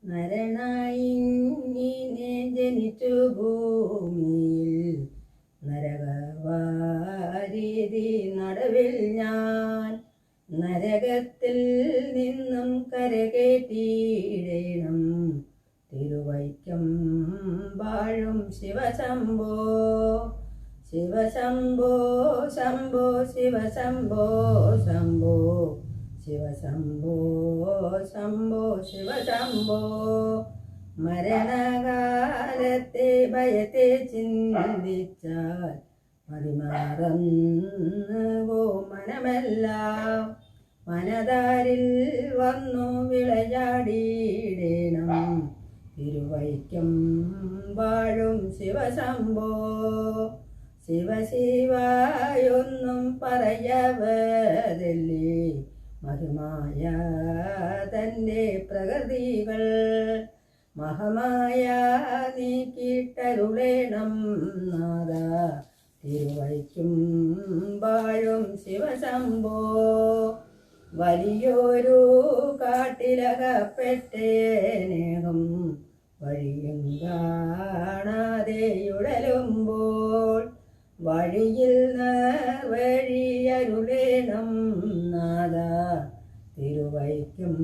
നരനായി ഇങ്ങനെ ജനിച്ചു ഭൂമിയിൽ നരകവാരീതി നടുവിൽ ഞാൻ നരകത്തിൽ നിന്നും കരകേറ്റിയിടണം തിരുവൈക്കം വാഴും ശിവശംഭോ ശിവശംഭോ ശംഭോ ശിവശംഭോ ശംഭോ ശിവശംഭോ ശംഭോ ശിവശംഭോ മരണകാലത്തെ ഭയത്തെ ചിന്തിച്ചാൽ മതിമറന്നുവോ മനമെല്ലാം മനതാരിൽ വന്നു വിളയാടിയിടണം തിരുവൈക്കം വാഴും ശിവശംഭോ ശിവശിവായൊന്നും പറയവതല്ലേ മഹിമായ തൻ്റെ പ്രകൃതികൾ മഹമായ നീക്കിട്ടരുളേണം നാദ തിരുവൈക്കും വാഴും ശിവശംഭോ വലിയൊരു കാട്ടിലകപ്പെട്ടേനേഹം വഴിയും കാണാതെയുടലുമ്പോൾ വഴിയിൽ വഴിയരുളേണം നാദ തിരുവൈക്കും